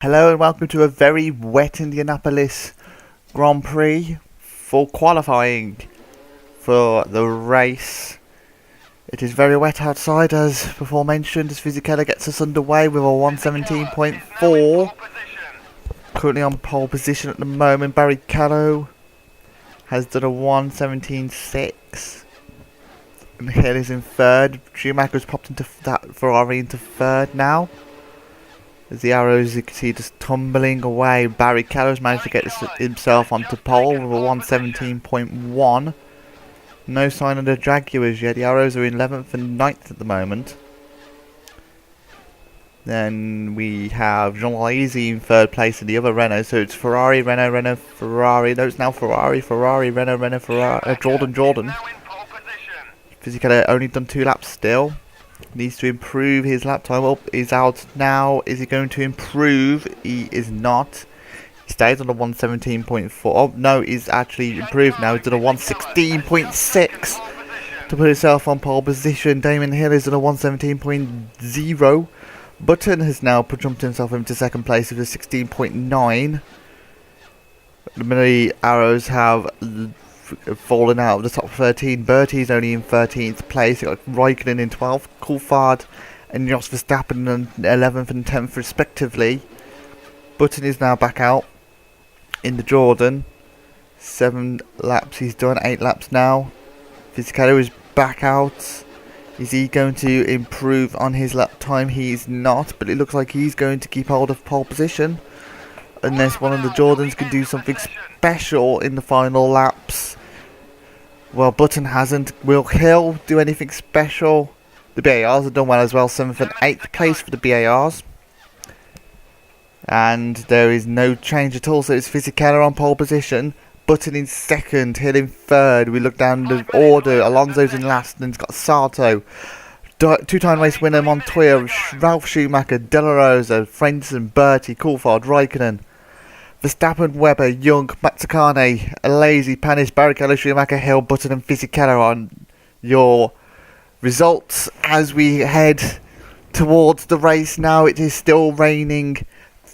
Hello and welcome to a very wet Indianapolis Grand Prix for qualifying for the race. It is very wet outside, as before mentioned, as Fisichella gets us underway with a 117.4. Currently on pole position at the moment. Barrichello has done a 117.6. And Hill is in third. Schumacher's popped into that Ferrari into third now. As the arrows, you can see, just tumbling away. Barrichello's managed to get himself onto pole with a 117.1. No sign of the Jaguars yet. The arrows are in 11th and 9th at the moment. Then we have Jean Lazy in third place in the other Renault. So it's Ferrari, Renault, Renault, Ferrari. No, it's now Ferrari, Ferrari, Renault, Renault, Ferrari, Jordan. Fisichella only done 2 laps still. Needs to improve his lap time. Well, he's out now. Is he going to improve? He is not. He stays on a 117.4. Oh, no, he's actually improved now. He's done a 116.6 to put himself on pole position. Damon Hill is on a 117.0. Button has now jumped himself into second place with a 16.9. The many arrows have fallen out of the top 13. Bertie's only in 13th place. You've got Raikkonen in 12th, Coulthard and Jos Verstappen in 11th and 10th respectively. Button is now back out in the Jordan. 7 laps he's done, 8 laps now. Fisichella is back out. Is he going to improve on his lap time? He is not, but it looks like he's going to keep hold of pole position. Unless one of the Jordans can do something special in the final laps. Well, Button hasn't. Will Hill do anything special? The BARs have done well as well. 7th and 8th place for the BARs. And there is no change at all. So it's Fisichella on pole position. Button in second. Hill in third. We look down the order. Alonso's in last. And it's got Sato. 2-time race winner Montoya, Ralph Schumacher, De La Rosa, Frentzen, Bertie, Coulthard, Raikkonen, Verstappen, Webber, Young, Mazzacane, Lazy, Panis, Barrichello, Schumacher, Hill, Button and Fisichella on your results as we head towards the race now. It is still raining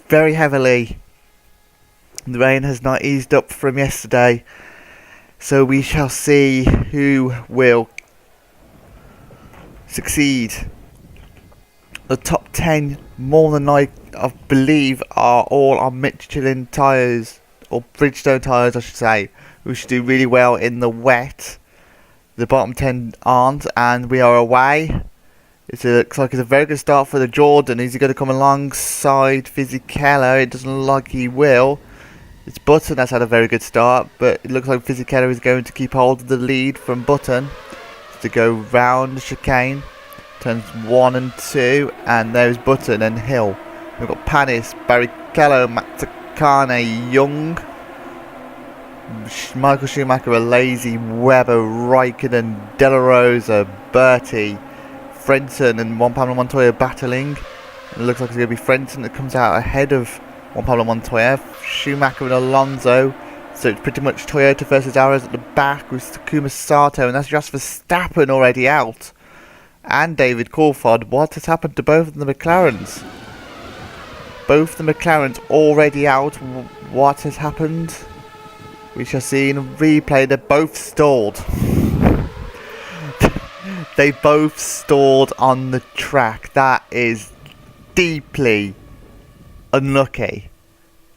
very heavily. The rain has not eased up from yesterday, so we shall see who will succeed. The top 10, more than I believe, are all on Michelin tyres, or Bridgestone tyres I should say, who should do really well in the wet. The bottom 10 aren't, and we are away. It looks like it's a very good start for the Jordan. Is he going to come alongside Fisichella? It doesn't look like he will. It's Button that's had a very good start, but it looks like Fisichella is going to keep hold of the lead from Button to go round the chicane. Turns 1 and 2, and there's Button and Hill. We've got Panis, Barrichello, Mazzacane, Young, Michael Schumacher, Lazy, Webber, Raikkonen, De La Rosa, Bertie, Frentzen and Juan Pablo Montoya battling. And it looks like it's going to be Frentzen that comes out ahead of Juan Pablo Montoya. Schumacher and Alonso. So it's pretty much Toyota versus Arrows at the back with Takuma Sato, and that's just Verstappen already out. And David Coulthard. What has happened to both of the McLarens? Both the McLarens already out. What has happened? We shall see in a replay. They're both stalled. They both stalled on the track. That is deeply unlucky.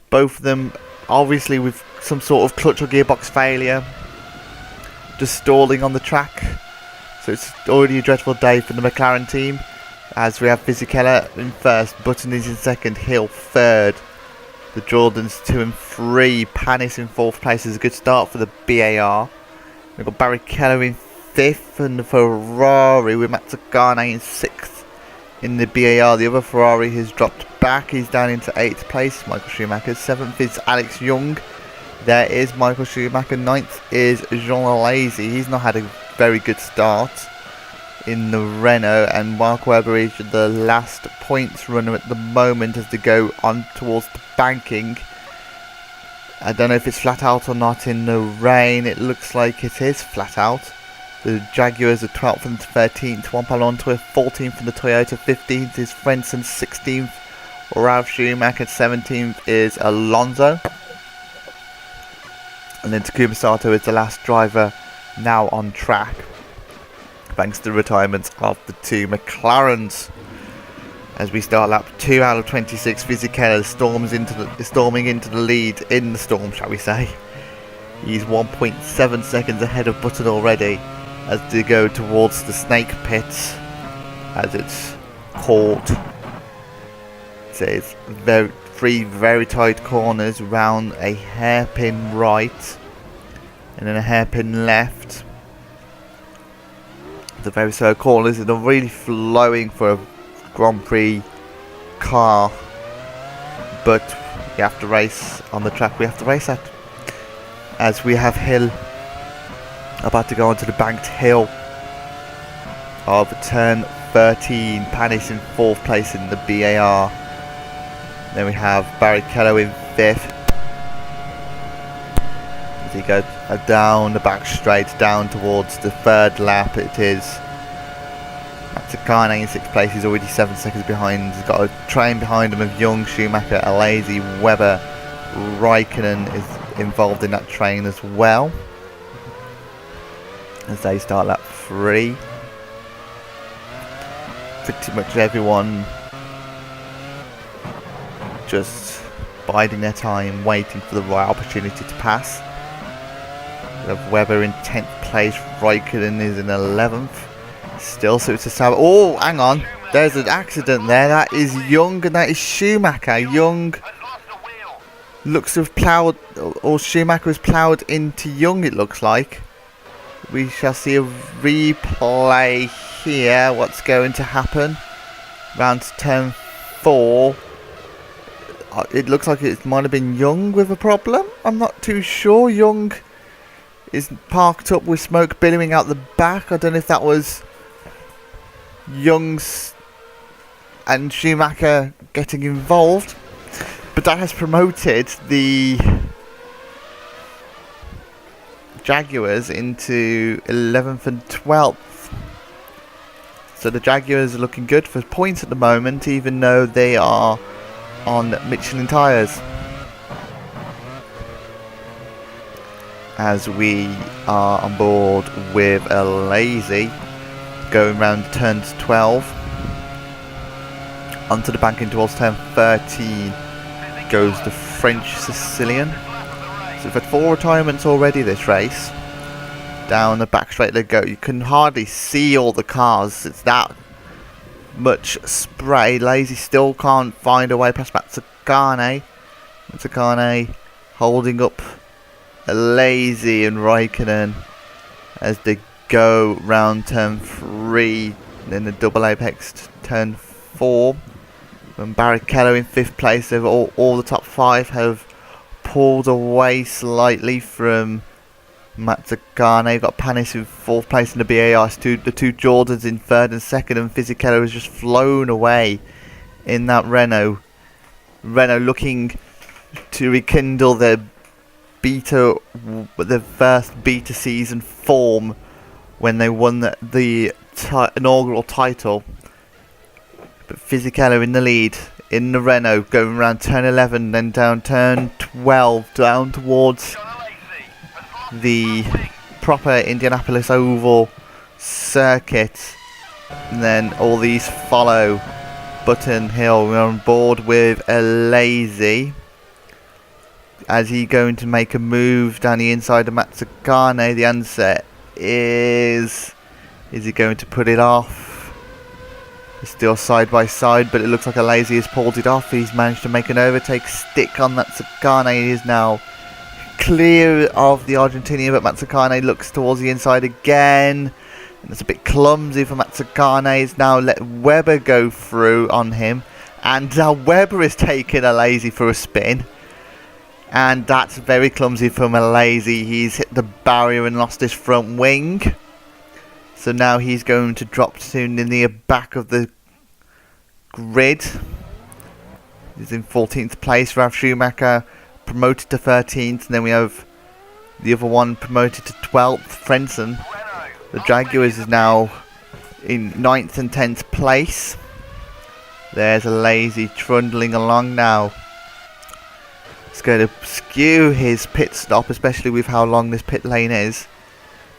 Both of them obviously with some sort of clutch or gearbox failure, just stalling on the track. So it's already a dreadful day for the McLaren team, as we have Fisichella in first, Button is in second, Hill third, the Jordans 2 and 3, Panis in fourth place is a good start for the BAR. We've got Barrichello in fifth, and the Ferrari with Mazzacane in sixth in the BAR. The other Ferrari has dropped back, he's down into 8th place, Michael Schumacher. 7th is Alex Young. There is Michael Schumacher. 9th is Jean Lazy. He's not had a very good start in the Renault, and Mark Webber is the last points runner at the moment as they go on towards the banking. I don't know if it's flat out or not in the rain. It looks like it is flat out. The Jaguars are 12th and 13th. Juan Pablo Montoya 14th in the Toyota. 15th is Frentzen. 16th Ralf Schumacher 17th is Alonso. And then Takuma Sato is the last driver now on track, thanks to the retirements of the two McLarens. As we start lap 2 out of 26, Fisichella storming into the lead in the storm, shall we say. He's 1.7 seconds ahead of Button already as they go towards the snake pits, as it's called. So it's three very tight corners round a hairpin right and then a hairpin left. The very slow corners are really flowing for a Grand Prix car, but you have to race on the track we have to race at. As we have Hill about to go onto the banked hill of turn 13, Panis in 4th place in the BAR. Then we have Barrichello in 5th. As he goes down the back straight, down towards the 3rd lap, it is Matsukane in 6th place. He's already 7 seconds behind. He's got a train behind him of Young, Schumacher, Alesi, Webber. Raikkonen is involved in that train as well, as they start lap 3. Pretty much everyone just biding their time, waiting for the right opportunity to pass. We have Webber in 10th place, Raikkonen is in 11th. Still, so it's a stab. Oh, hang on, there's an accident there. That is Young and that is Schumacher. Young looks to have ploughed, or Schumacher has ploughed into Young, it looks like. We shall see a replay here. What's going to happen? Round to turn 4. It looks like it might have been Young with a problem. I'm not too sure. Young is parked up with smoke billowing out the back. I don't know if that was Young's and Schumacher getting involved. But that has promoted the Jaguars into 11th and 12th. So the Jaguars are looking good for points at the moment, even though they are on Michelin tyres. As we are on board with a Lazy going round turns 12. Onto the banking towards turn 13. Goes the French Sicilian. So we've had 4 retirements already this race. Down the back straight they go. You can hardly see all the cars. It's that much spray. Lazy still can't find a way past Matsukane. Matsukane holding up a Lazy and Raikkonen as they go round turn 3. Then the double apex turn 4. And Barrichello in 5th place. All the top 5 have pulled away slightly from Matsukane. You've got Panis in 4th place in the BAR. The two Jordans in 3rd and 2nd. And Fisichella has just flown away in that Renault. Renault looking to rekindle their first beta season form when they won the inaugural title. But Fisichella in the lead in the Renault, going around turn 11, then down turn 12, down towards the proper Indianapolis Oval circuit. And then all these follow Button Hill. We're on board with a Lazy. As he going to make a move down the inside of Matsukane. The answer is he going to put it off? It's still side by side, but it looks like a Lazy has pulled it off. He's managed to make an overtake stick on Matsukane. He is now clear of the Argentinian, but Matsukane looks towards the inside again. And it's a bit clumsy for Matsukane. He's now let Webber go through on him. And now Webber is taking a Lazy for a spin. And that's very clumsy from a Lazy. He's hit the barrier and lost his front wing. So now he's going to drop soon in the back of the grid. He's in 14th place. Ralf Schumacher promoted to 13th. And then we have the other one promoted to 12th. Frentzen. The Jaguars is now in 9th and 10th place. There's a lazy trundling along now. It's going to skew his pit stop, especially with how long this pit lane is.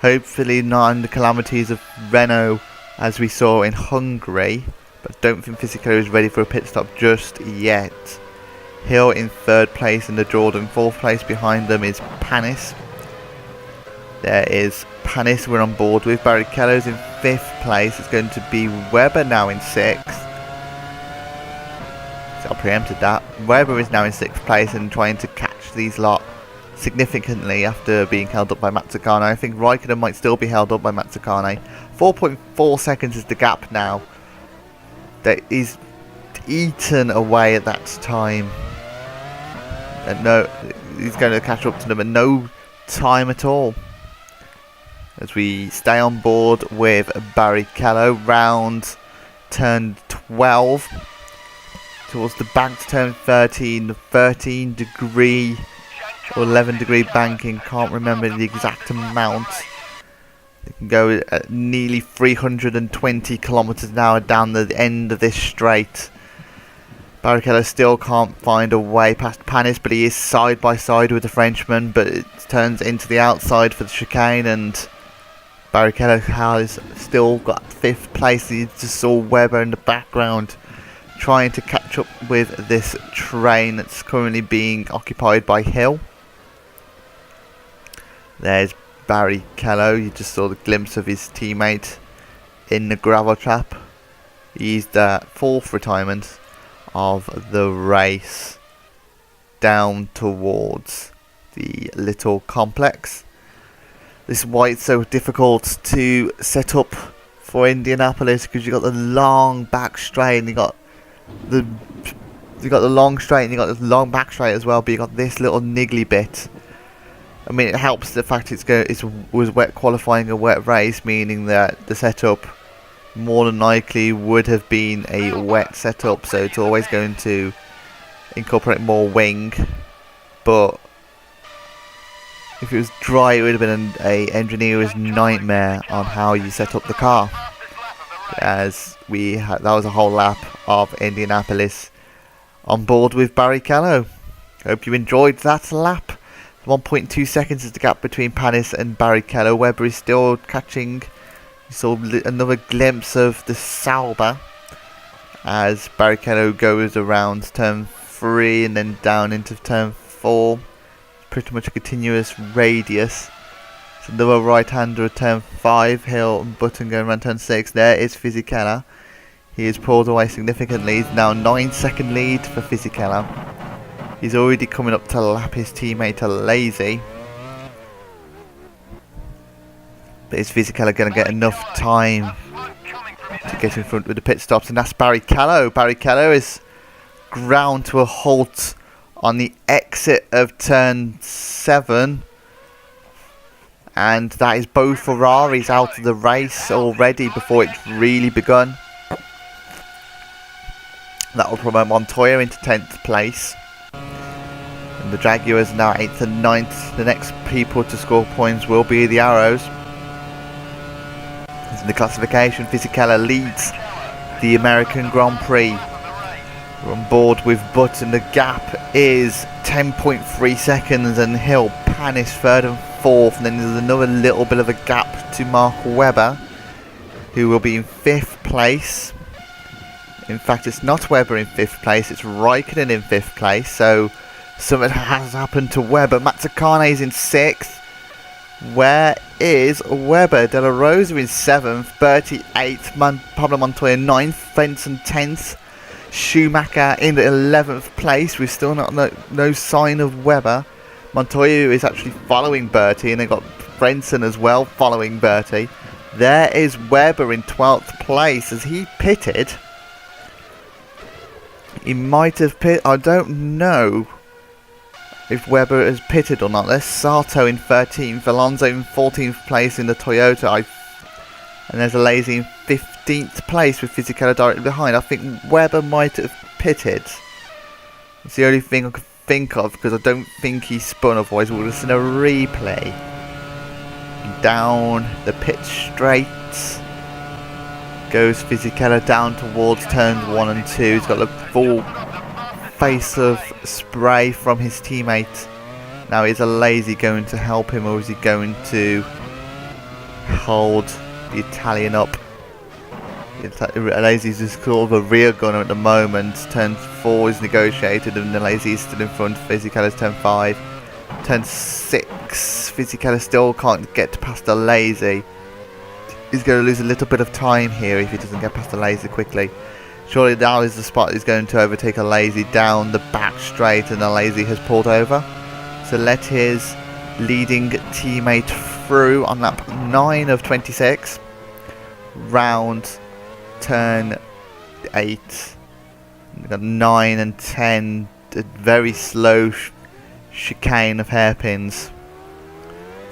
Hopefully not in the calamities of Renault as we saw in Hungary. But I don't think Fisichella is ready for a pit stop just yet. Hill in 3rd place in the Jordan. 4th place behind them is Panis. There is Panis we're on board with. Barrichello's in 5th place. It's going to be Webber now in 6th. So I preempted that. Webber is now in 6th place and trying to catch these lot significantly after being held up by Mazzacane. I think Raikkonen might still be held up by Mazzacane. 4.4 seconds is the gap now. That is eaten away at that time. And no, he's going to catch up to them at no time at all. As we stay on board with Barrichello, round turn 12. Towards the banked turn 13, 13 degree or 11 degree banking, can't remember the exact amount. It can go at nearly 320 kilometers an hour down the end of this straight. Barrichello still can't find a way past Panis, but he is side by side with the Frenchman, but it turns into the outside for the chicane, and Barrichello has still got 5th place. You just saw Webber in the background trying to catch up with this train that's currently being occupied by Hill. There's Barrichello. You just saw the glimpse of his teammate in the gravel trap. He's the 4th retirement of the race down towards the little complex. This is why it's so difficult to set up for Indianapolis, because you got the long back straight and you got the long straight and you got the long back straight as well, but you got this little niggly bit. I mean, it helps the fact it was wet qualifying, a wet race, meaning that the setup more than likely would have been a wet setup, so it's always going to incorporate more wing. But if it was dry, it would have been an engineer's nightmare on how you set up the car. As that was a whole lap of Indianapolis on board with Barrichello. Hope you enjoyed that lap. 1.2 seconds is the gap between Panis and Barrichello. Webber is still catching. You saw another glimpse of the Sauber as Barrichello goes around turn 3 and then down into turn 4. Pretty much a continuous radius. It's another right-hander at turn 5. Hill and Button going around turn 6. There is Fisichella. He is pulled away significantly. He's now 9-second lead for Fisichella. He's already coming up to lap his teammate Lazy. But is Fisichella going to get enough time to get in front with the pit stops? And that's Barrichello. Barrichello is ground to a halt on the exit of turn 7. And that is both Ferraris out of the race already before it's really begun. That will promote Montoya into 10th place. And the Jaguars are now 8th and 9th. The next people to score points will be the Arrows. As in the classification, Fisichella leads the American Grand Prix. We're on board with Button. The gap is 10.3 seconds, and Hill, Panis 3rd and 4th. And then there's another little bit of a gap to Mark Webber, who will be in 5th place. In fact, it's not Webber in 5th place, it's Raikkonen in 5th place. So something has happened to Webber. Mazzacane is in 6th. Where is Webber? De La Rosa in 7th, Bertie 8th, Pablo Montoya 9th, Frentzen 10th, Schumacher in the 11th place. We've still no sign of Webber. Montoya is actually following Bertie, and they've got Frentzen as well following Bertie. There is Webber in 12th place. As he pitted, he might have pitted. I don't know if Webber has pitted or not. There's Sato in 13th, Alonso in 14th place in the Toyota, and there's a Lazy in 15th place with Fisichella directly behind. I think Webber might have pitted. It's the only thing I could think of, because I don't think he spun, otherwise we would have seen a replay. Down the pit straight. Goes Fisichella down towards turns 1 and 2. He's got the full face of spray from his teammate. Now is a Lazy going to help him, or is he going to hold the Italian up? Lazy's just sort of a rear gunner at the moment. Turn 4 is negotiated and the Lazy is still in front. Fisichella's turn 5. Turn 6, Fisichella still can't get past the Lazy. He's going to lose a little bit of time here if he doesn't get past the Lazy quickly. Surely now is the spot he's going to overtake a Lazy down the back straight, and the Lazy has pulled over. So let his leading teammate through on lap 9 of 26. Round turn 8. We've got 9 and 10. A very slow chicane of hairpins.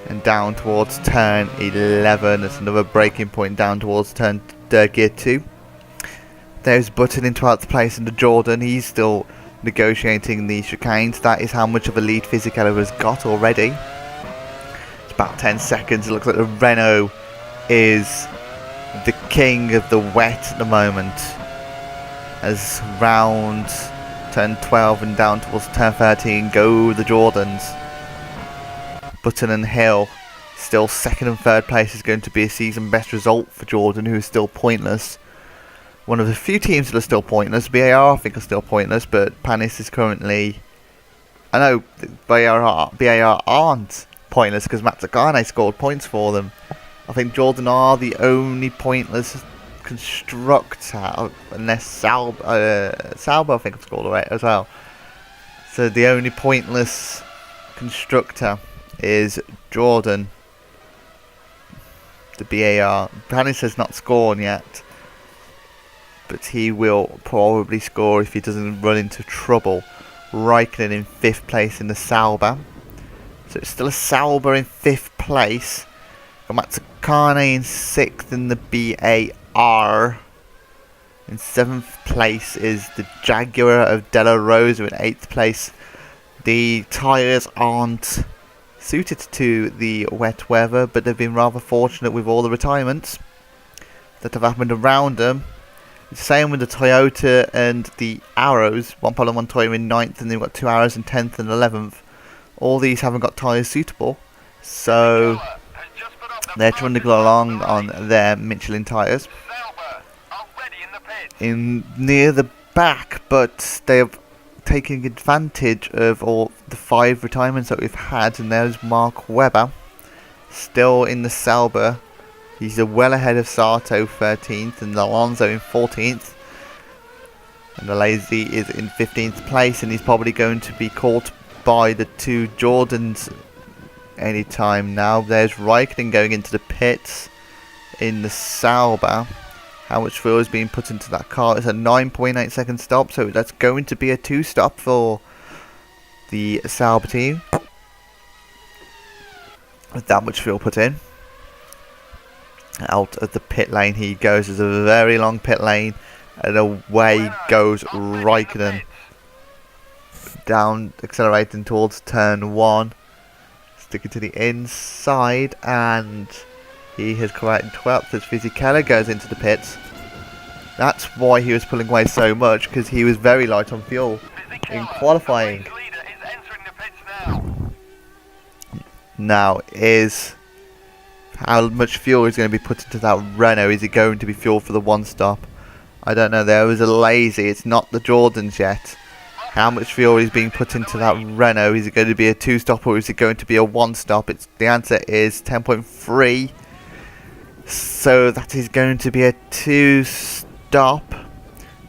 And down towards turn 11. That's another braking point down towards turn gear 2. There's Button in 12th place under Jordan. He's still negotiating the chicanes. That is how much of a lead Fisichella has got already. It's about 10 seconds. It looks like the Renault is the king of the wet at the moment. As round turn 12 and down towards turn 13 go the Jordans. Button and Hill, still second and third place, is going to be a season best result for Jordan, who is still pointless. One of the few teams that are still pointless. BAR I think are still pointless, but Panis is currently... I know BAR aren't pointless because Matsukane scored points for them. I think Jordan are the only pointless constructor, unless Sauber I think have scored alright as well. So the only pointless constructor is Jordan. The BAR. Panis has not scored yet, but he will probably score if he doesn't run into trouble. Raikkonen in 5th place in the Sauber. So it's still a Sauber in 5th place. Matsukane in 6th in the BAR. In 7th place is the Jaguar of Della Rosa in 8th place. The tyres aren't suited to the wet weather, but they've been rather fortunate with all the retirements that have happened around them. The same with the Toyota and the Arrows. One Polo Montoya in 9th, and they've got 2 Arrows in 10th and 11th. All these haven't got tyres suitable, so they're trundling along on their Michelin tyres. In near the back, but they have taken advantage of all the 5 retirements that we've had, and there's Mark Webber still in the Sauber. He's well ahead of Sato 13th and Alonso in 14th, and the Lazy is in 15th place, and he's probably going to be caught by the 2 Jordans anytime now. There's Raikkonen going into the pits in the Sauber. How much fuel is being put into that car? It's a 9.8 second stop, so that's going to be a 2 stop for the Sauber team. With that much fuel put in. Out of the pit lane he goes. There's a very long pit lane, and away goes Raikkonen. Down, accelerating towards turn 1. Sticking to the inside, and he has corrected 12th as Fisichella goes into the pits. That's why he was pulling away so much, because he was very light on fuel in qualifying. Now is how much fuel is going to be put into that Renault. Is it going to be fuel for the 1 stop? I don't know. There was a Lazy. It's not the Jordans yet. How much fuel is being put into that Renault? Is it going to be a 2 stop or is it going to be a 1 stop? The answer is 10.3. So that is going to be a 2 stop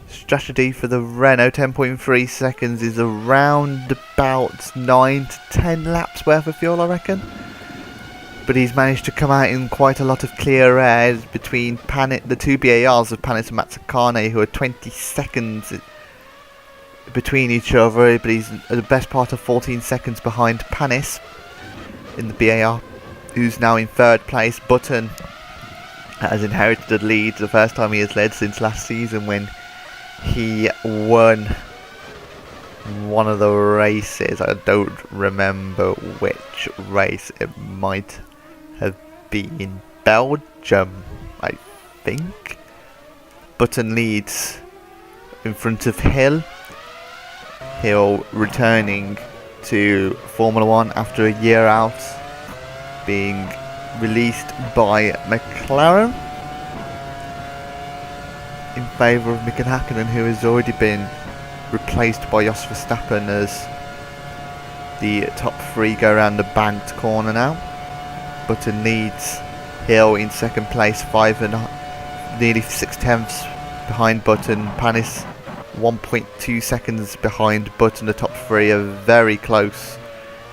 strategy for the Renault. 10.3 seconds is around about 9 to 10 laps worth of fuel, I reckon. But he's managed to come out in quite a lot of clear air between the 2 BARs of Panis and Matsukane, who are 20 seconds between each other, but he's the best part of 14 seconds behind Panis in the BAR, who's now in 3rd place. Button has inherited the lead, the first time he has led since last season when he won one of the races. I don't remember which race. It might have been Belgium, I think. Button leads in front of Hill. Hill returning to Formula 1 after a year out, being released by McLaren in favour of Mika Hakkinen, who has already been replaced by Jos Verstappen as the top three go around the banked corner now. Button leads Hill in second place, nearly 6/10 behind Button. Panis 1.2 seconds behind Button. The top three are very close,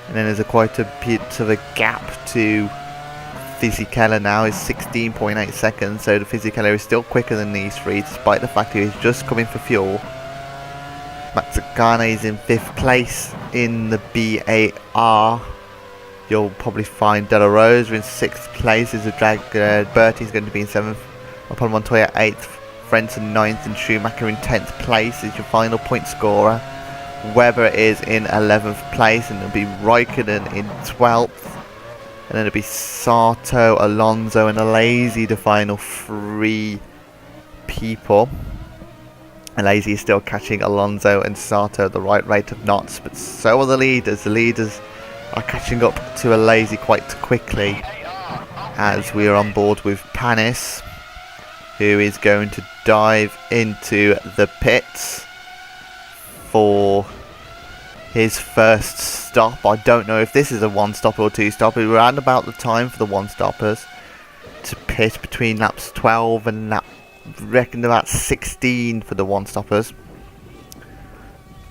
and then there's quite a bit of a gap to Fisichella now. Is 16.8 seconds, so the Fisichella is still quicker than these three, despite the fact he's just coming for fuel. Mazzacane is in 5th place in the BAR. You'll probably find De La Rosa in 6th place. Is a drag. Bertie's going to be in 7th. Upon Montoya 8th. Frentzen 9th, and Schumacher in 10th place is your final point scorer. Webber is in 11th place, and it'll be Raikkonen in 12th. And then it'll be Sato, Alonso, and Alesi, the final 3 people. Alesi is still catching Alonso and Sato at the right rate of knots, but so are the leaders. The leaders are catching up to Alesi quite quickly, as we are on board with Panis, who is going to dive into the pits for his first stop. I don't know if this is a one-stopper or two-stopper. We're around about the time for the one-stoppers to pit between laps 12 and reckon about 16 for the one-stoppers.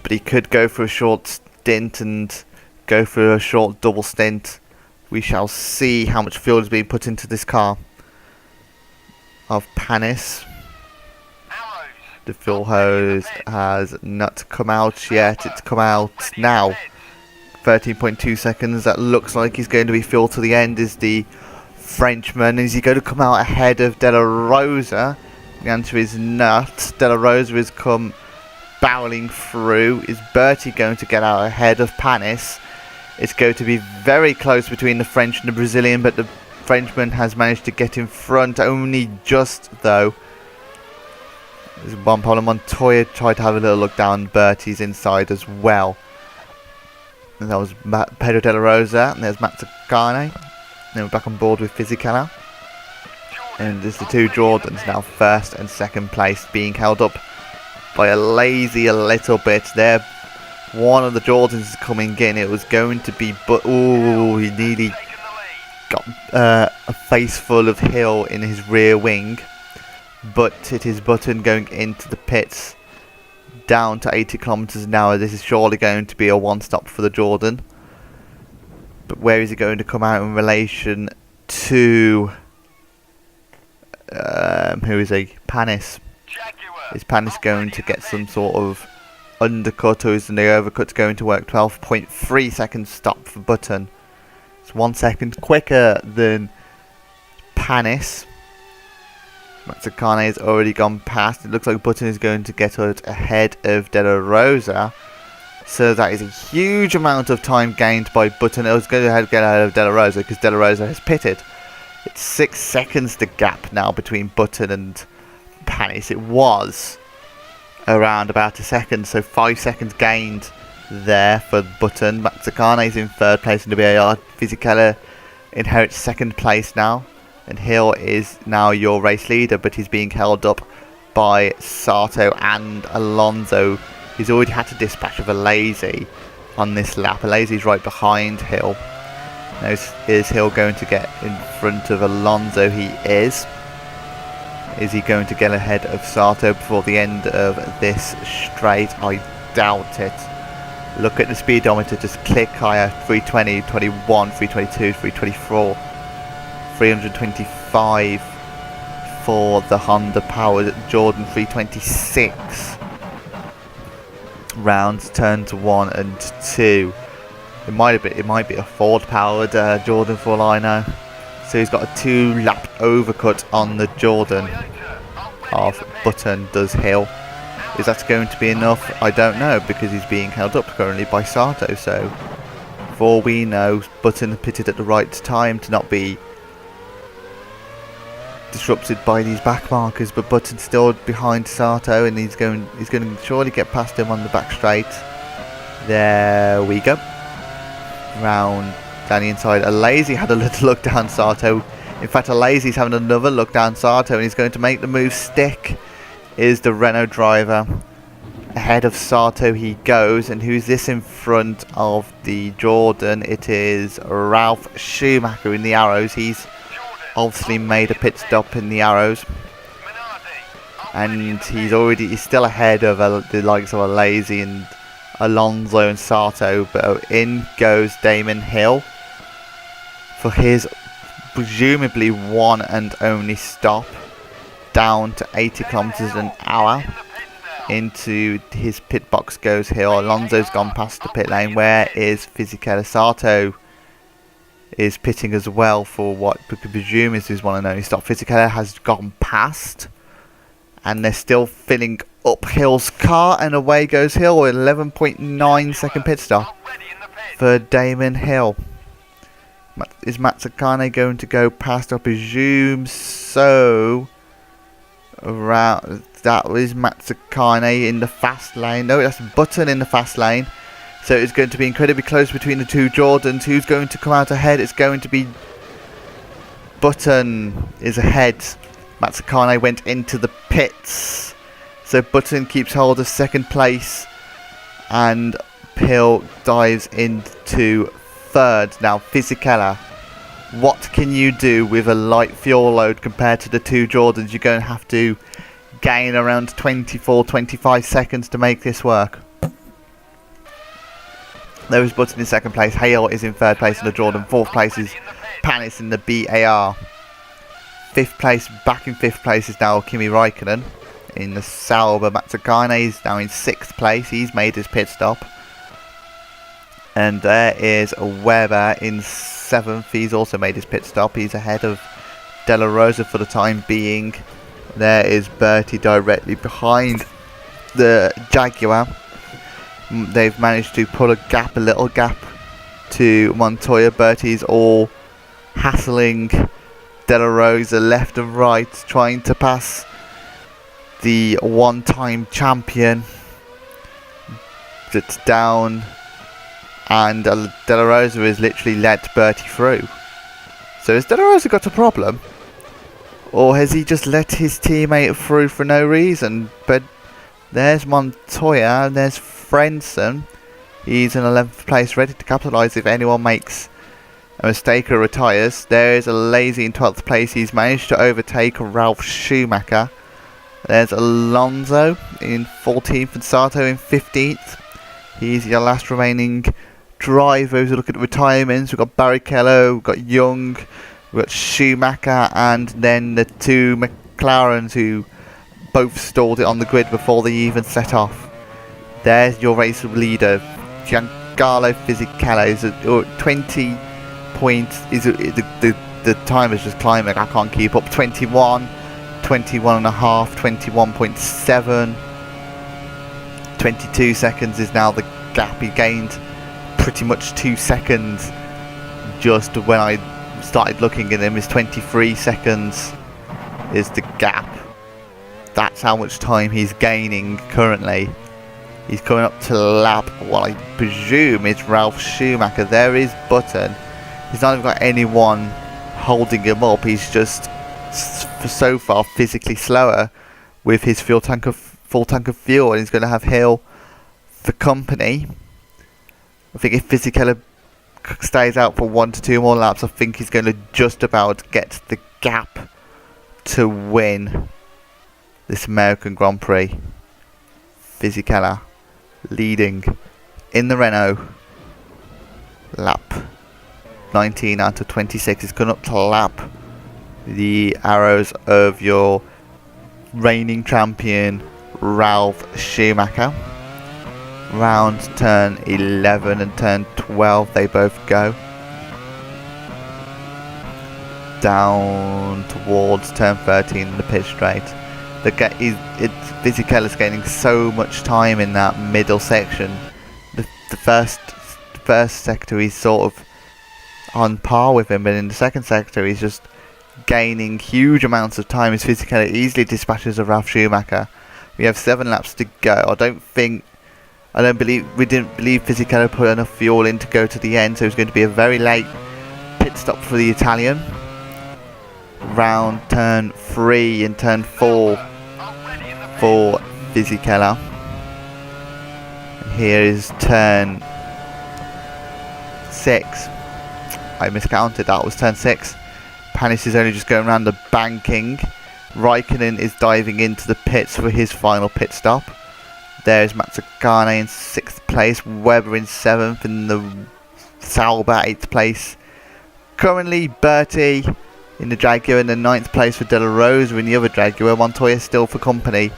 But he could go for a short stint and go for a short double stint. We shall see how much fuel is being put into this car of Panis. The fuel hose has not come out yet. It's come out now. 13.2 seconds. That looks like he's going to be fuel to the end. Is the Frenchman? Is he going to come out ahead of De La Rosa? The answer is not. De La Rosa has come barreling through. Is Bertie going to get out ahead of Panis? It's going to be very close between the French and the Brazilian, but the Frenchman has managed to get in front, only just though. There's one problem. Montoya tried to have a little look down. Bertie's inside as well. And that was Pedro De La Rosa, and there's Mazzacane. Then we're back on board with Fisichella. And there's the two Jordans now, first and second place, being held up by Alesi a little bit there. One of the Jordans is coming in. It was going to be, but oh, he nearly got a face full of Hill in his rear wing. But it is Button going into the pits down to 80 kilometers an hour. This is surely going to be a one-stop for the Jordan. But where is he going to come out in relation to who is a Panis? Is Panis going to get some sort of undercut, or is the overcut going to work? 12.3 seconds stop for Button. It's 1 second quicker than Panis. Mazzacane has already gone past. It looks like Button is going to get out ahead of De La Rosa. So that is a huge amount of time gained by Button. It was going to get ahead of De La Rosa because De La Rosa has pitted. It's 6 seconds the gap now between Button and Panis. It was around about a second, so 5 seconds gained there for Button. Mazzacane is in 3rd place in the BAR. Fisichella inherits 2nd place now. And Hill is now your race leader, but he's being held up by Sato and Alonso. He's already had to dispatch of Alesi on this lap. Alesi's right behind Hill. Now is Hill going to get in front of Alonso? He is. Is he going to get ahead of Sato before the end of this straight? I doubt it. Look at the speedometer, just click higher. 320, 21, 322, 324. 325 for the Honda powered Jordan. 326 rounds, turns 1 and 2. It might be a Ford powered Jordan for all I know. So he's got a 2-lap overcut on the Jordan of Button does Hill. Is that going to be enough? I don't know, because he's being held up currently by Sato. So for all we know, Button pitted at the right time to not be disrupted by these back markers, but Button's still behind Sato, and he's going to surely get past him on the back straight. There we go. Round down the inside. Lazy had a little look down Sato. In fact, Lazy's having another look down Sato, and he's going to make the move stick. Is the Renault driver. Ahead of Sato he goes, and who's this in front of the Jordan? It is Ralf Schumacher in the Arrows. He's obviously made a pit stop in the Arrows, and he's still ahead of the likes of Lazy and Alonso and Sato. But in goes Damon Hill for his presumably one and only stop, down to 80 kilometers an hour. Into his pit box goes Hill. Alonso's gone past the pit lane. Where is Fisichella? Sato is pitting as well for what we could presume is his one and only stop. Fisichella has gone past, and they're still filling up Hill's car, and away goes Hill with 11.9 second pit stop for Damon Hill. Is Matsukane going to go past? I presume so. Around that was Matsukane in the fast lane. No, that's Button in the fast lane. So it's going to be incredibly close between the two Jordans. Who's going to come out ahead? It's going to be Button is ahead. Matsukane went into the pits, so Button keeps hold of second place, and Hill dives into third. Now Fisichella, what can you do with a light fuel load compared to the two Jordans? You're going to have to gain around 24-25 seconds to make this work. There is Button in second place. Hale is in third place in the Jordan. Fourth place is Panis in the BAR. Fifth place, back in fifth place is now Kimi Raikkonen in the Sauber. Matsukane is now in sixth place. He's made his pit stop. And there is Weber in seventh. He's also made his pit stop. He's ahead of De La Rosa for the time being. There is Bertie directly behind the Jaguar. They've managed to pull a little gap to Montoya. Bertie's all hassling De La Rosa left and right, trying to pass the one-time champion that's down, and De La Rosa has literally let Bertie through. So has De La Rosa got a problem? Or has he just let his teammate through for no reason? But there's Montoya, and there's Frenson. He's in 11th place, ready to capitalise if anyone makes a mistake or retires. There is a Lazy in 12th place. He's managed to overtake Ralf Schumacher. There's Alonso in 14th and Sato in 15th. He's your last remaining driver. As we look at the retirements, we've got Barrichello, we've got Young, we've got Schumacher, and then the two McLarens who both stalled it on the grid before they even set off. There's your race leader, Giancarlo Fisichella. Is 20 points. The time is just climbing. I can't keep up. 21, 21 and a half, 21.7, 22 seconds is now the gap. He gained pretty much 2 seconds just when I started looking at him. Is 23 seconds is the gap. That's how much time he's gaining currently. He's coming up to lap what I presume is Ralf Schumacher. There is Button. He's not even got anyone holding him up. He's just so far physically slower with his full tank of fuel, and he's going to have Hill for company. I think if Fisichella stays out for 1 to 2 more laps, I think he's going to just about get the gap to win this American Grand Prix. Fisichella leading in the Renault. Lap 19 out of 26. It's gone up to lap the arrows of your reigning champion Ralf Schumacher. Round turn 11 and turn 12 they both go. Down towards turn 13 in the pit straight. Fisichella's gaining so much time in that middle section. The first sector he's sort of on par with him, but in the second sector he's just gaining huge amounts of time as Fisichella easily dispatches of Ralf Schumacher. We have 7 laps to go. We didn't believe Fisichella put enough fuel in to go to the end, so it's going to be a very late pit stop for the Italian. Round turn 3 and turn 4 for Fisichella. And here is turn 6. I miscounted, that was turn 6. Panis is only just going around the banking. Raikkonen is diving into the pits for his final pit stop. There's Mazzacane in 6th place, Webber in 7th, and the Sauber 8th place. Currently Bertie in the Jaguar in the 9th place for De La Rosa in the other Jaguar. Montoya still for company.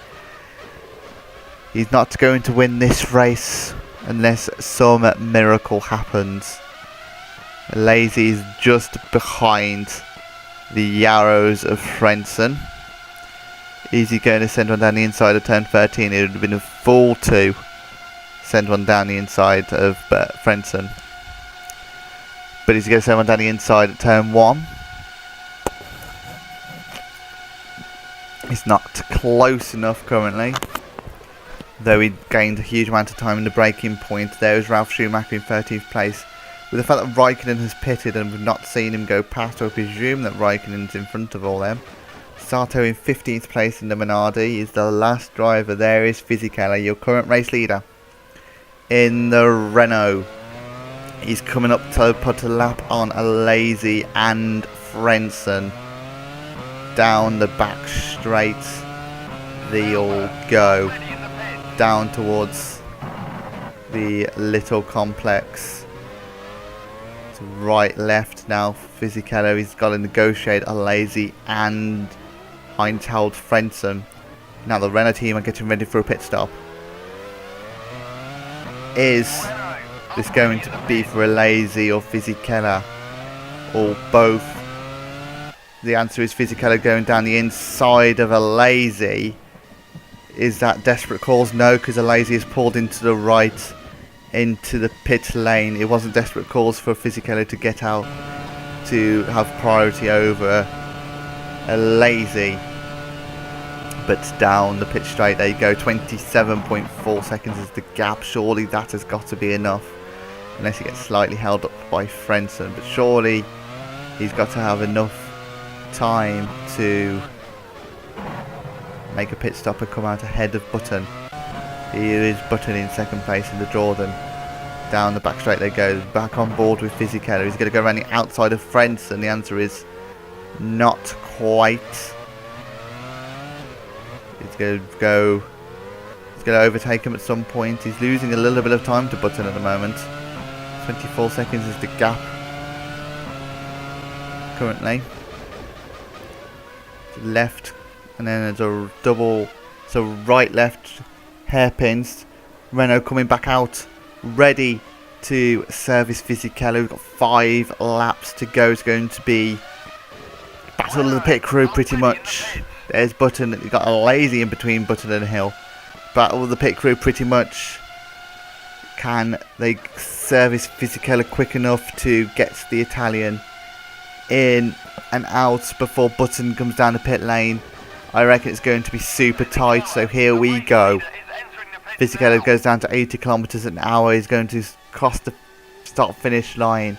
He's not going to win this race unless some miracle happens. Lazy is just behind the Yarrows of Frentzen. Is he going to send one down the inside of turn 13? It would have been a fool to send one down the inside of Frentzen. But he's going to send one down the inside at turn 1. It's not close enough currently, though he gained a huge amount of time in the braking point. There is Ralf Schumacher in 13th place. With the fact that Raikkonen has pitted and we've not seen him go past, I presume that Raikkonen's in front of all them. Sato in 15th place in the Minardi is the last driver. There is Fisichella, your current race leader. In the Renault, he's coming up to put a lap on Lazy and Frentzen. Down the back straight, they all go. Down towards the little complex. Right, left now for Fisichella. He's got to negotiate a Lazy and Heinz-Held Frentzen. Now the Renault team are getting ready for a pit stop. Is this going to be for a Lazy or Fisichella, or both? The answer is Fisichella going down the inside of a Lazy. Is that desperate calls? No, because a Lazy is pulled into the right, into the pit lane. It wasn't desperate calls for Fisichella to get out to have priority over a Lazy. But down the pit straight, there you go. 27.4 seconds is the gap. Surely that has got to be enough, unless he gets slightly held up by Frentzen. But surely he's got to have enough time to make a pit stop and come out ahead of Button. Here is Button in 2nd place in the Jordan. Down the back straight they go. Back on board with Fisichella. He's going to go around the outside of Frentzen. The answer is not quite. He's going to overtake him at some point. He's losing a little bit of time to Button at the moment. 24 seconds is the gap currently. Left, and then there's a double, so right left hairpins. Renault coming back out, ready to service Fisichella. We've got 5 laps to go. It's going to be battle of the pit crew pretty much. There's Button. You've got a Lazy in between Button and Hill. Battle of the pit crew pretty much. Can they service Fisichella quick enough to get the Italian in and out before Button comes down the pit lane? I reckon it's going to be super tight, so here we go. Fisichella goes down to 80 kilometers an hour. He's going to cross the start finish line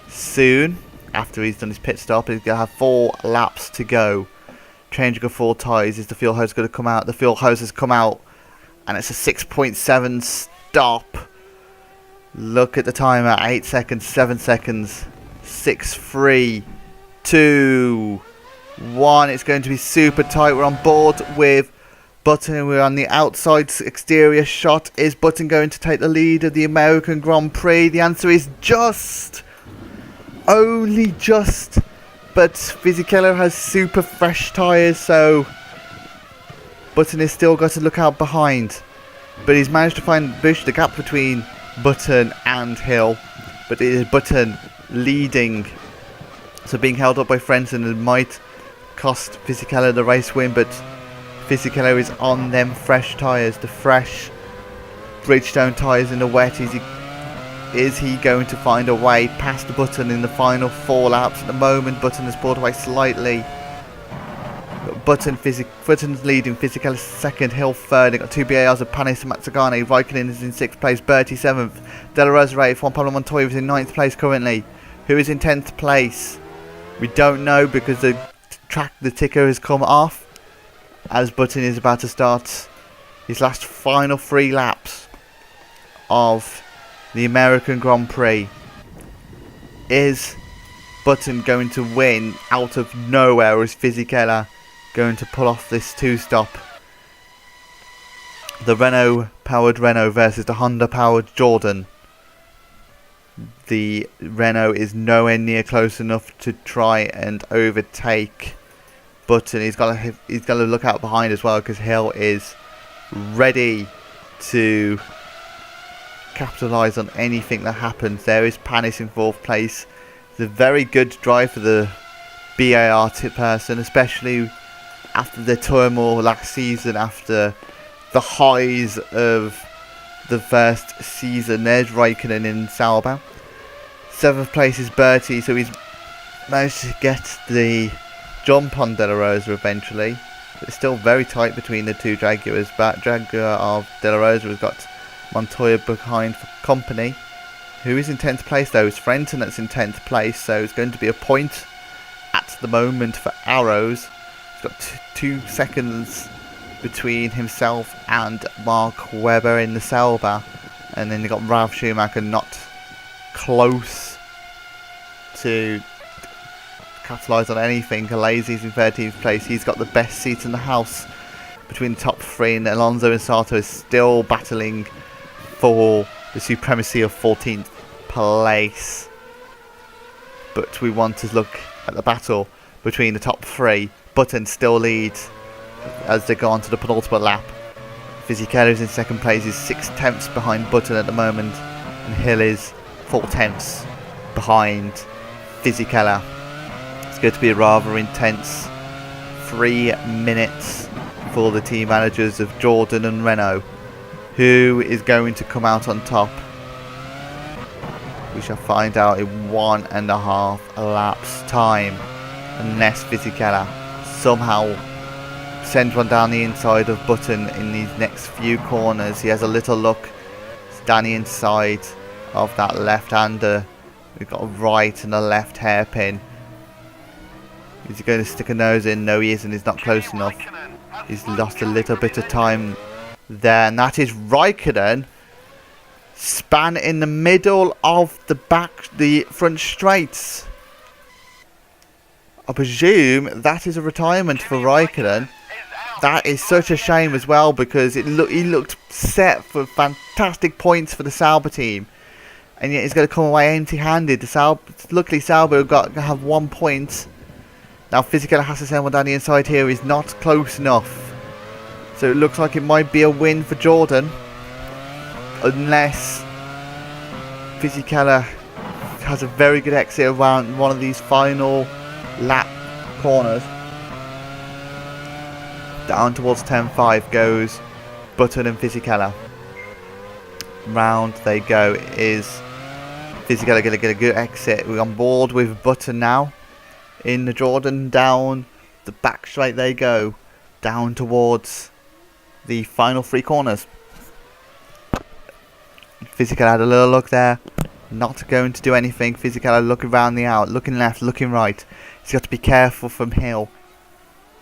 soon after he's done his pit stop. He's going to have 4 laps to go. Changing of 4 tyres. Is the fuel hose going to come out? The fuel hose has come out, and it's a 6.7 stop. Look at the timer. 8 seconds, 7 seconds, 6, 3, 2, 1. It's going to be super tight. We're on board with Button. We're on the outside exterior shot. Is Button going to take the lead of the American Grand Prix? The answer is just. Only just. But Fisichella has super fresh tyres, so Button has still got to look out behind. But he's managed to bridge the gap between Button and Hill. But it is Button leading. So being held up by Frentzen might cost Fisichella the race win, but Fisichella is on them fresh tyres, the fresh Bridgestone tyres in the wet. Is he Is he going to find a way past the Button in the final 4 laps? At the moment, Button has pulled away slightly. Button's leading, Fisichella second, Hill third. They've got 2 BARs of Panis and Matsugane. Raikkonen is in 6th place, Bertie 7th. De La Rosa 8th, Juan Pablo Montoya is in 9th place currently. Who is in 10th place? We don't know because the ticker has come off as Button is about to start his last final 3 laps of the American Grand Prix. Is Button going to win out of nowhere, or is Fisichella going to pull off this 2-stop? The Renault powered Renault versus the Honda powered Jordan. The Renault is nowhere near close enough to try and overtake Button. He's got to look out behind as well, because Hill is ready to capitalise on anything that happens. There is Panis in 4th place. It's a very good drive for the BAR person, especially after the turmoil last season, after the highs of the first season. There's Raikkonen in Sauber. 7th place is Bertie, so he's managed to get the jump on De La Rosa eventually. But it's still very tight between the 2 Jaguars. Jaguar of De La Rosa has got Montoya behind for company. Who is in 10th place though? It's Frenton that's in 10th place, so it's going to be a point at the moment for Arrows. He's got 2 seconds between himself and Mark Webber in the Sauber, and then you've got Ralf Schumacher not close to capitalise on anything. Alazi's in 13th place. He's got the best seat in the house between the top 3, and Alonso and Sato is still battling for the supremacy of 14th place. But we want to look at the battle between the top 3. Button still leads as they go on to the penultimate lap. Fisichella is in 2nd place, is 6 tenths behind Button at the moment, and Hill is 4 tenths behind Fisichella. It's going to be a rather intense 3 minutes for the team managers of Jordan and Renault. Who is going to come out on top? We shall find out in 1.5 laps time, unless Fisichella somehow sends one down the inside of Button in these next few corners. He has a little look. It's down the inside of that left-hander. We've got a right and a left hairpin. Is he going to stick a nose in? No, he isn't. He's not close enough. He's lost a little bit of time there, and that is Raikkonen span in the middle of the front straights. I presume that is a retirement for Raikkonen. That is such a shame as well, because he looked set for fantastic points for the Sauber team, and yet he's going to come away empty-handed. Luckily Sauber have 1 point. Now Fisichella has to send one down the inside here. He's not close enough. So it looks like it might be a win for Jordan, unless Fisichella has a very good exit around one of these final lap corners. Down towards 10.5 goes Button and Fisichella. Round they go. Is Fisichella going to get a good exit? We're on board with Button now in the Jordan. Down the back straight they go, down towards the final 3 corners. Fisichella had a little look there, not going to do anything. Fisichella looking around the out, looking left, looking right. He's got to be careful from Hill,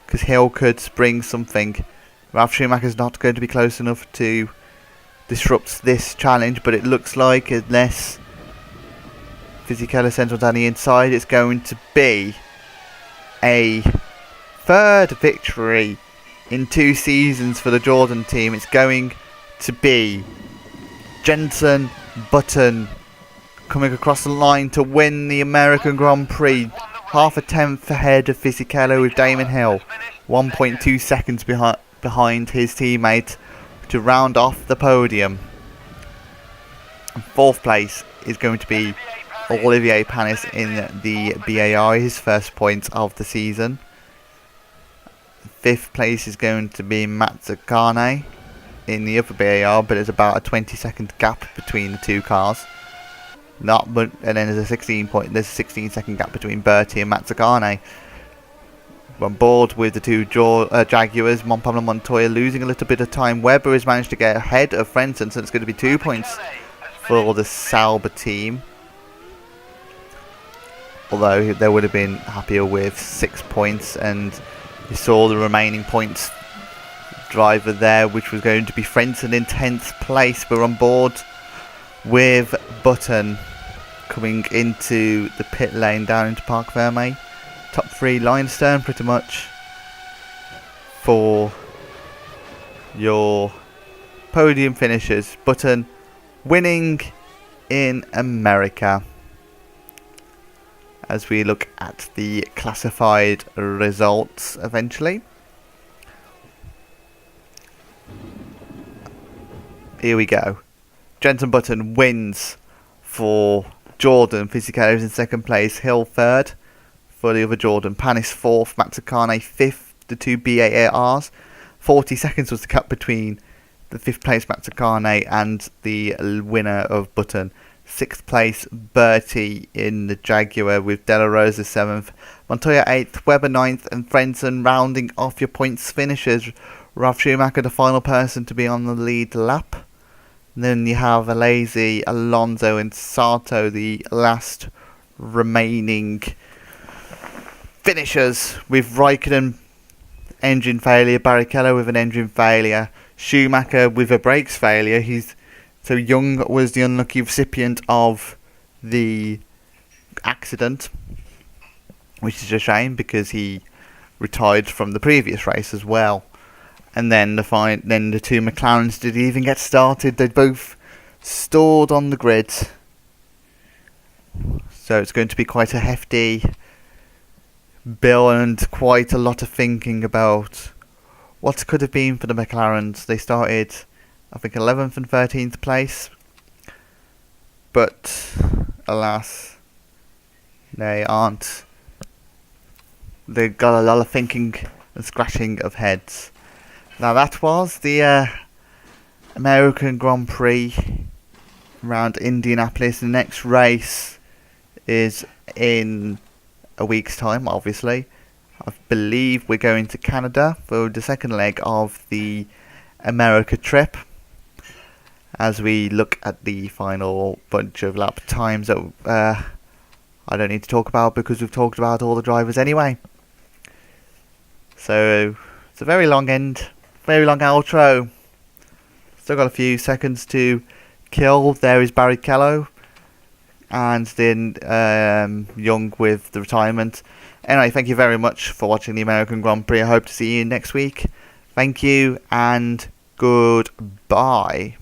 because Hill could spring something. Ralf Schumacher's not going to be close enough to disrupt this challenge, but it looks like unless Fisichella sends one down the inside, it's going to be a 3rd victory in 2 seasons for the Jordan team. It's going to be Jenson Button coming across the line to win the American Grand Prix. Half a tenth ahead of Fisichella, with Damon Hill 1.2 seconds behind his teammate to round off the podium. And 4th place is going to be Olivier Panis in the BAR, his first points of the season. 5th place is going to be Matsukane in the upper BAR, but there's about a 20-second gap between the 2 cars. Not, but and then there's a 16-second gap between Bertie and Mazzacane. We're on board with the two Jaguars. Pablo Montoya losing a little bit of time. Webber has managed to get ahead of Frentzen, so it's going to be 2 points for the Sauber team. Although they would have been happier with 6 points, and you saw the remaining points driver there, which was going to be Frentzen in 10th place. We're on board with Button coming into the pit lane down into Parc Fermé. Top 3 line stern pretty much for your podium finishers. Button winning in America. As we look at the classified results eventually. Here we go. Jenson Button wins for Jordan. Fisichella is in 2nd place. Hill 3rd for the other Jordan. Panis 4th. Mazzacane 5th. The 2 BARs. 40 seconds was the gap between the 5th place Mazzacane and the winner of Button. 6th place Bertie in the Jaguar with De La Rosa 7th. Montoya 8th. Webber 9th. And Frentzen rounding off your points finishers. Ralf Schumacher the final person to be on the lead lap. And then you have Alesi, Alonso and Sato, the last remaining finishers, with Raikkonen engine failure, Barrichello with an engine failure, Schumacher with a brakes failure. So Young was the unlucky recipient of the accident, which is a shame because he retired from the previous race as well. And then the 2 McLarens didn't even get started. They both stalled on the grid. So it's going to be quite a hefty bill and quite a lot of thinking about what could have been for the McLarens. They started, I think, 11th and 13th place. But, alas, they aren't. They've got a lot of thinking and scratching of heads. Now that was the American Grand Prix around Indianapolis. The next race is in a week's time, obviously. I believe we're going to Canada for the second leg of the America trip, as we look at the final bunch of lap times that I don't need to talk about because we've talked about all the drivers anyway. So it's a very long end. Very long outro. Still got a few seconds to kill. There is Barrichello. And then Young with the retirement. Anyway, thank you very much for watching the American Grand Prix. I hope to see you next week. Thank you and goodbye.